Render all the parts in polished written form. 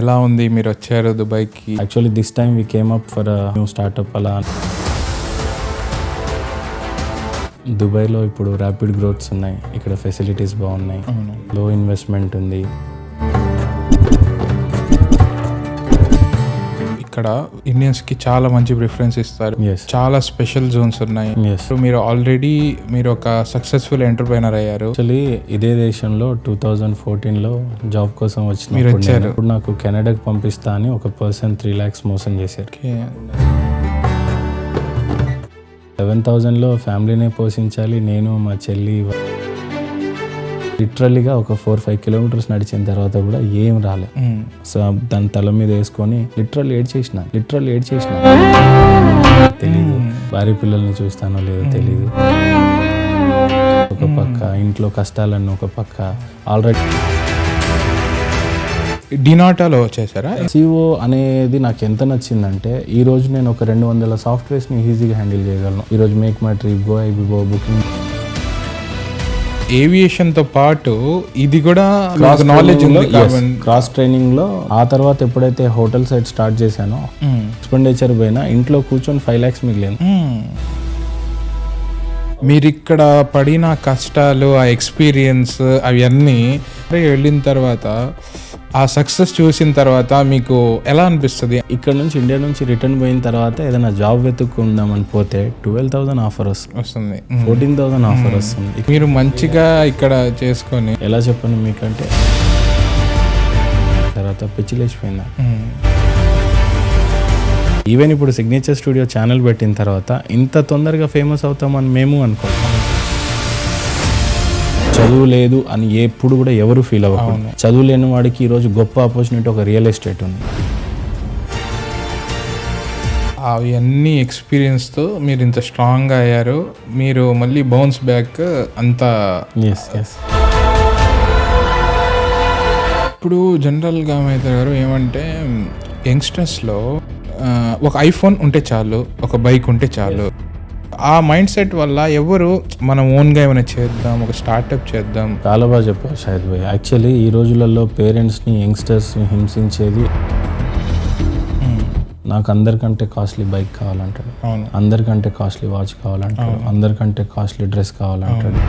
ఎలా ఉంది మీరు వచ్చారు దుబాయ్కి? Actually this time we came up for new startup. అలా దుబాయ్లో ఇప్పుడు ర్యాపిడ్ గ్రోత్స్ ఉన్నాయి, ఇక్కడ ఫెసిలిటీస్ బాగున్నాయి, లో ఇన్వెస్ట్మెంట్ ఉంది. ఇక్కడ ఇండియన్స్ కి చాలా మంచి ప్రిఫరెన్స్ ఇస్తారు. చాలా స్పెషల్ జోన్స్ ఉన్నాయి. మీరు ఆల్రెడీ ఒక సక్సెస్ఫుల్ ఎంటర్ప్రైనర్ అయ్యారు. యాక్చువల్లీ ఇదే దేశంలో 2014లో జాబ్ కోసం మీరు వచ్చారు. ఇప్పుడు నాకు కెనడాకి పంపిస్తా అని ఒక పర్సన్ 3 lakhs మోసం చేశారు. 11,000లో ఫ్యామిలీనే పోషించాలి. నేను మా చెల్లి లిటరల్లీగా ఒక 4-5 kilometers నడిచిన తర్వాత కూడా ఏం రాలే. సో దాని తల మీద వేసుకొని లిటరల్ ఏడ్ చేసిన తెలీదు. భార్య పిల్లల్ని చూస్తానో లేదో తెలీదు. ఒక పక్క ఇంట్లో కష్టాలన్నీ ఒక పక్క. ఆల్రెడీ డినాటాలో వచ్చేసారా? సిఓ అనేది నాకు ఎంత నచ్చిందంటే ఈ రోజు నేను ఒక 200 సాఫ్ట్వేర్స్ని ఈజీగా హ్యాండిల్ చేయగలను. ఈరోజు make my trip, go Ibibo, booking. Aviation తో పాటు ఇది కూడా నాలెడ్జ్ ఉంది. క్రాస్ ట్రైనింగ్ లో ఆ తర్వాత ఎప్పుడైతే హోటల్ సైడ్ స్టార్ట్ చేశానో ఎక్స్పెండిచర్ పోయినా ఇంట్లో కూర్చొని 5 lakhs మిగిలింది. మీరు ఇక్కడ పడిన కష్టాలు, ఆ ఎక్స్పీరియన్స్ అవన్నీ వెళ్ళిన తర్వాత, ఆ సక్సెస్ చూసిన తర్వాత మీకు ఎలా అనిపిస్తుంది? ఇక్కడ నుంచి ఇండియా నుంచి రిటర్న్ పోయిన తర్వాత ఏదైనా జాబ్ వెతుక్కుందామని పోతే 12,000 ఆఫర్ వస్తుంది, 14,000 ఆఫర్ వస్తుంది. మీరు మంచిగా ఇక్కడ చేసుకొని ఎలా చెప్పను మీకంటే తర్వాత పిచ్చి లేచిపోయిందా. ఈవెన్ ఇప్పుడు సిగ్నేచర్ స్టూడియో ఛానల్ పెట్టిన తర్వాత ఇంత తొందరగా ఫేమస్ అవుతామని మేము అనుకుంటాం. చదువు లేదు అని ఎప్పుడు కూడా ఎవరు ఫీల్ అవ్వకూడదు. చదువు లేని వాడికి ఈరోజు గొప్ప ఆపర్చునిటీ ఒక రియల్ ఎస్టేట్ ఉంది. అవన్నీ ఎక్స్పీరియన్స్తో మీరు ఇంత స్ట్రాంగ్గా అయ్యారు. మీరు మళ్ళీ బౌన్స్ బ్యాక్ అంతా. ఇప్పుడు జనరల్గా మైత్ర గారు ఏమంటే యంగ్స్టర్స్లో ఒక ఐఫోన్ ఉంటే చాలు, ఒక బైక్ ఉంటే చాలు. ఆ మైండ్ సెట్ వల్ల ఎవరు మనం ఓన్గా ఏమైనా చేద్దాం, ఒక స్టార్ట్అప్ చేద్దాం. చాలా బాగా చెప్పారు షాహిద్ భాయ్. యాక్చువల్లీ ఈ రోజులలో పేరెంట్స్ని, యంగ్స్టర్స్ని హింసించేది నాకు అందరికంటే కాస్ట్లీ బైక్ కావాలంటాడు, అందరికంటే కాస్ట్లీ వాచ్ కావాలంటాడు, అందరికంటే కాస్ట్లీ డ్రెస్ కావాలంటాడు.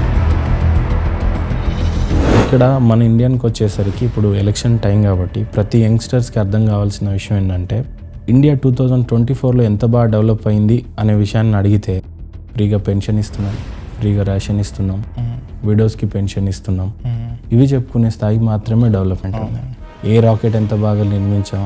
ఇక్కడ మన ఇండియాకి వచ్చేసరికి ఇప్పుడు ఎలక్షన్ టైం కాబట్టి ప్రతి యంగ్స్టర్స్కి అర్థం కావాల్సిన విషయం ఏంటంటే ఇండియా 2024లో ఎంత బాగా డెవలప్ అయింది అనే విషయాన్ని అడిగితే ఫ్రీగా పెన్షన్ ఇస్తున్నాం, ఫ్రీగా రేషన్ ఇస్తున్నాం, విడోస్కి పెన్షన్ ఇస్తున్నాం, ఇవి చెప్పుకునే స్థాయికి మాత్రమే డెవలప్మెంట్ ఉంది. ఏ రాకెట్ ఎంత బాగా నిర్మించాం.